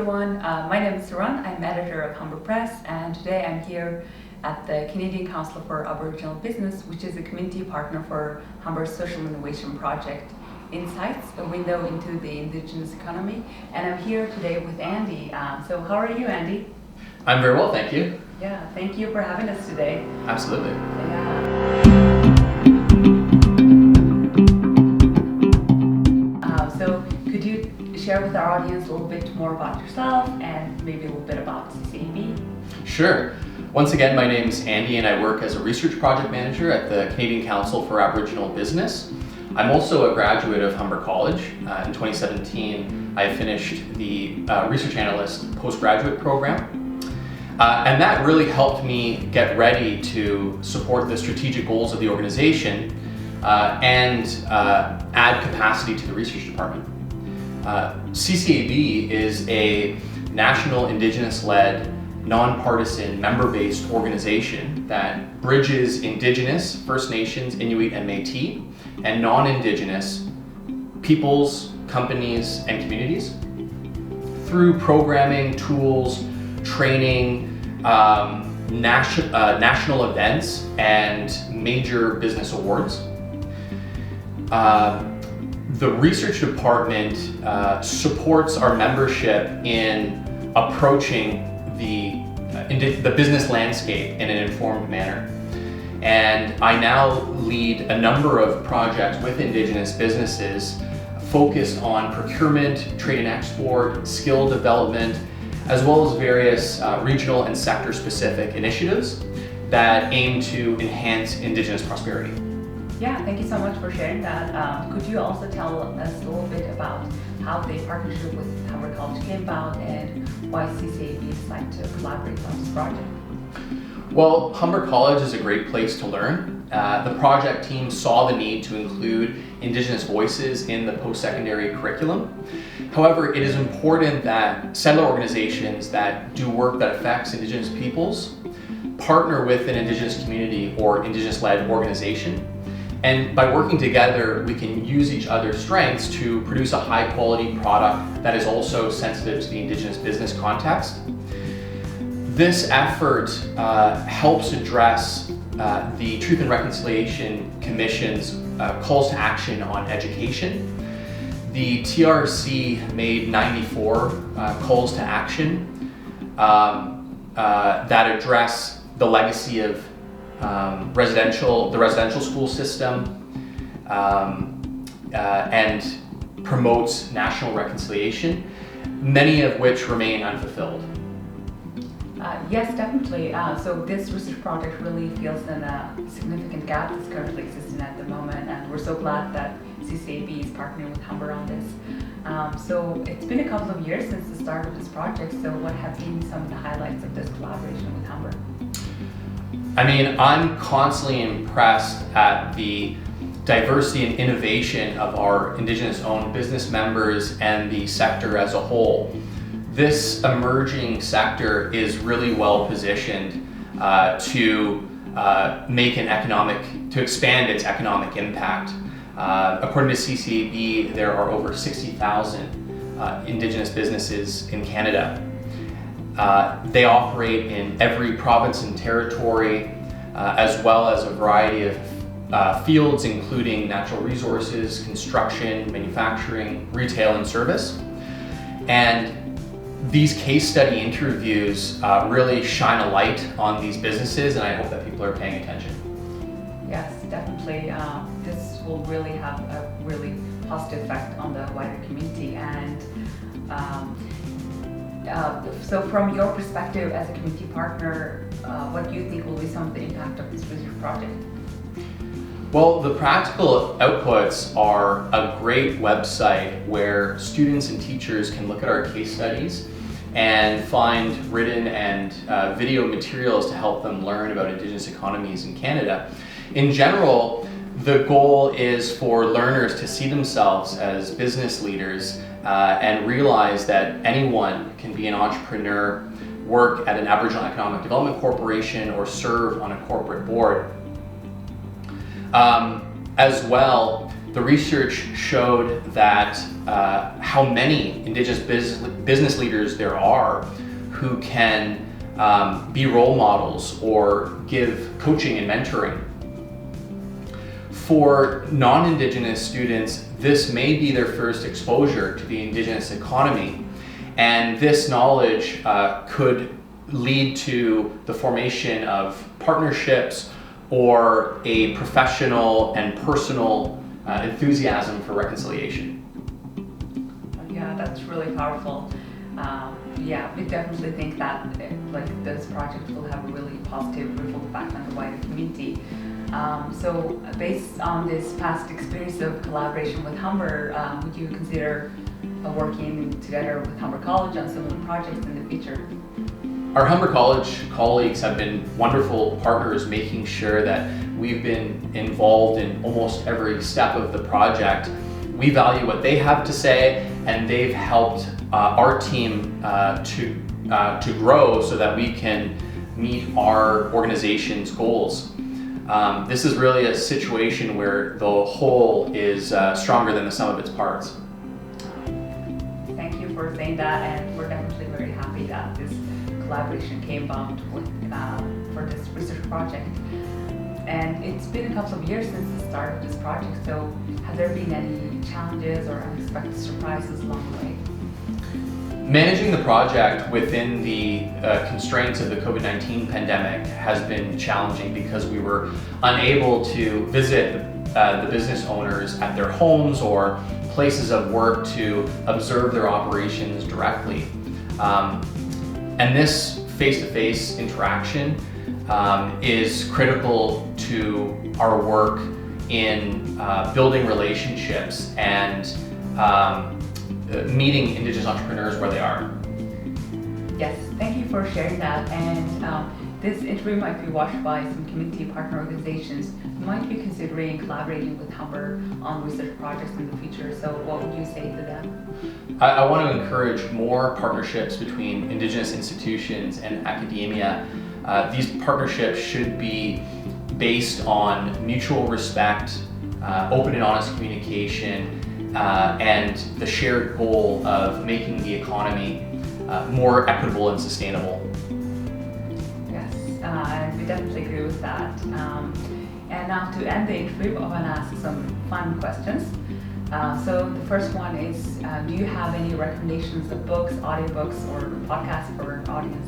everyone. My name is Saran. I'm editor of Humber Press, and today I'm here at the Canadian Council for Aboriginal Business, which is a community partner for Humber's social innovation project, Insights, a window into the Indigenous economy. And I'm here today with Andy. So how are you, Andy? I'm very well, thank you. Yeah, thank you for having us today. Absolutely. So could you share with our audience a little bit more about yourself and maybe a little bit about CCAB? Sure. Once again, my name is Andy and I work as a research project manager at the Canadian Council for Aboriginal Business. I'm also a graduate of Humber College. In 2017, I finished the research analyst postgraduate program. And that really helped me get ready to support the strategic goals of the organization and add capacity to the research department. CCAB is a national Indigenous-led, nonpartisan, member-based organization that bridges Indigenous, First Nations, Inuit, and Métis, and non-Indigenous peoples, companies, and communities through programming, tools, training, national events, and major business awards. The research department supports our membership in approaching the business landscape in an informed manner. And I now lead a number of projects with Indigenous businesses focused on procurement, trade and export, skill development, as well as various regional and sector-specific initiatives that aim to enhance Indigenous prosperity. Yeah, thank you so much for sharing that. Could you also tell us a little bit about how the partnership with Humber College came about and why CCAB decided to collaborate on this project? Well, Humber College is a great place to learn. The project team saw the need to include Indigenous voices in the post-secondary curriculum. However, it is important that settler organizations that do work that affects Indigenous peoples partner with an Indigenous community or Indigenous-led organization. And by working together, we can use each other's strengths to produce a high-quality product that is also sensitive to the Indigenous business context. This effort helps address the Truth and Reconciliation Commission's calls to action on education. The TRC made 94 calls to action that address the legacy of the residential school system and promotes national reconciliation, many of which remain unfulfilled. Yes, definitely. So this research project really fills in a significant gap that's currently existing at the moment, and we're so glad that CCAB is partnering with Humber on this. So it's been a couple of years since the start of this project, so what have been some of the highlights of this collaboration with Humber? I mean, I'm constantly impressed at the diversity and innovation of our Indigenous-owned business members and the sector as a whole. This emerging sector is really well positioned to expand its economic impact. According to CCAB, there are over 60,000 Indigenous businesses in Canada. They operate in every province and territory, as well as a variety of fields, including natural resources, construction, manufacturing, retail, and service. And these case study interviews really shine a light on these businesses, and I hope that people are paying attention. Yes, definitely. This will really have a really positive effect on the wider community. And so from your perspective as a community partner, what do you think will be some of the impact of this research project? Well, the practical outputs are a great website where students and teachers can look at our case studies and find written and video materials to help them learn about Indigenous economies in Canada. In general, the goal is for learners to see themselves as business leaders and realize that anyone can be an entrepreneur, work at an Aboriginal Economic Development Corporation, or serve on a corporate board. As well, the research showed that how many Indigenous business leaders there are who can be role models or give coaching and mentoring. For non-Indigenous students, this may be their first exposure to the Indigenous economy, and this knowledge could lead to the formation of partnerships or a professional and personal enthusiasm for reconciliation. Yeah, that's really powerful. Yeah, we definitely think that this project will have a really positive ripple effect on the wider community. So based on this past experience of collaboration with Humber, would you consider working together with Humber College on similar projects in the future? Our Humber College colleagues have been wonderful partners, making sure that we've been involved in almost every step of the project. We value what they have to say, and they've helped our team to grow so that we can meet our organization's goals. This is really a situation where the whole is stronger than the sum of its parts. Thank you for saying that, and we're definitely very happy that this collaboration came about for this research project. And it's been a couple of years since the start of this project, so have there been any challenges or unexpected surprises along the way? Managing the project within the constraints of the COVID-19 pandemic has been challenging because we were unable to visit the business owners at their homes or places of work to observe their operations directly. And this face-to-face interaction is critical to our work in building relationships and meeting Indigenous entrepreneurs where they are. Yes, thank you for sharing that. And this interview might be watched by some community partner organizations who might be considering collaborating with Humber on research projects in the future. So what would you say to them? I want to encourage more partnerships between Indigenous institutions and academia. These partnerships should be based on mutual respect, open and honest communication, and the shared goal of making the economy more equitable and sustainable. Yes, we definitely agree with that. And now to end the interview, I want to ask some fun questions. So the first one is, do you have any recommendations of books, audiobooks, or podcasts for our audience?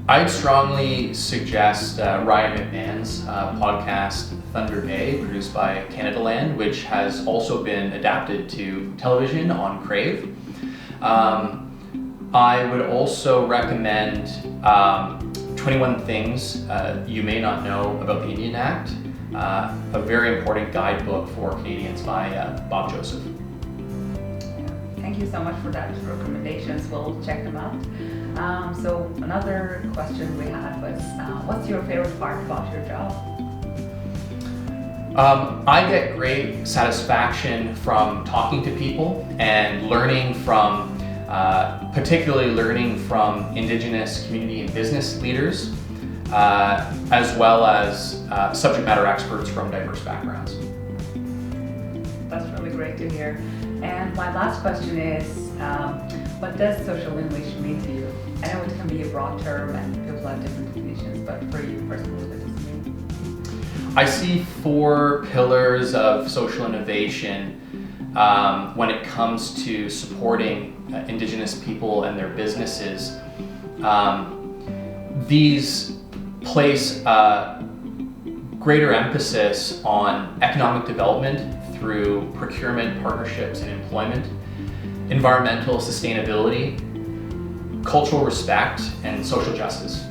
I'd strongly suggest Ryan McMahon's podcast Thunder Bay, produced by Canada Land, which has also been adapted to television on Crave. I would also recommend 21 Things You May Not Know About the Indian Act, a very important guidebook for Canadians by Bob Joseph. Thank you so much for that recommendations. We'll check them out. So another question we had was, what's your favorite part about your job? I get great satisfaction from talking to people and learning from, particularly learning from Indigenous community and business leaders, as well as subject matter experts from diverse backgrounds. That's really great to hear. And my last question is, what does social innovation mean to you? I know it can be a broad term and people have different definitions, but for you personally, what does it mean? I see 4 pillars of social innovation when it comes to supporting Indigenous people and their businesses. These place greater emphasis on economic development through procurement, partnerships, and employment, environmental sustainability, cultural respect, and social justice.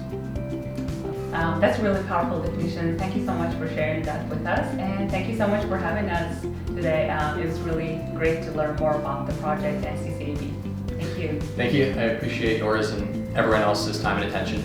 That's a really powerful definition. Thank you so much for sharing that with us, and thank you so much for having us today. It was really great to learn more about the project and CCAB. Thank you. Thank you. I appreciate yours and everyone else's time and attention.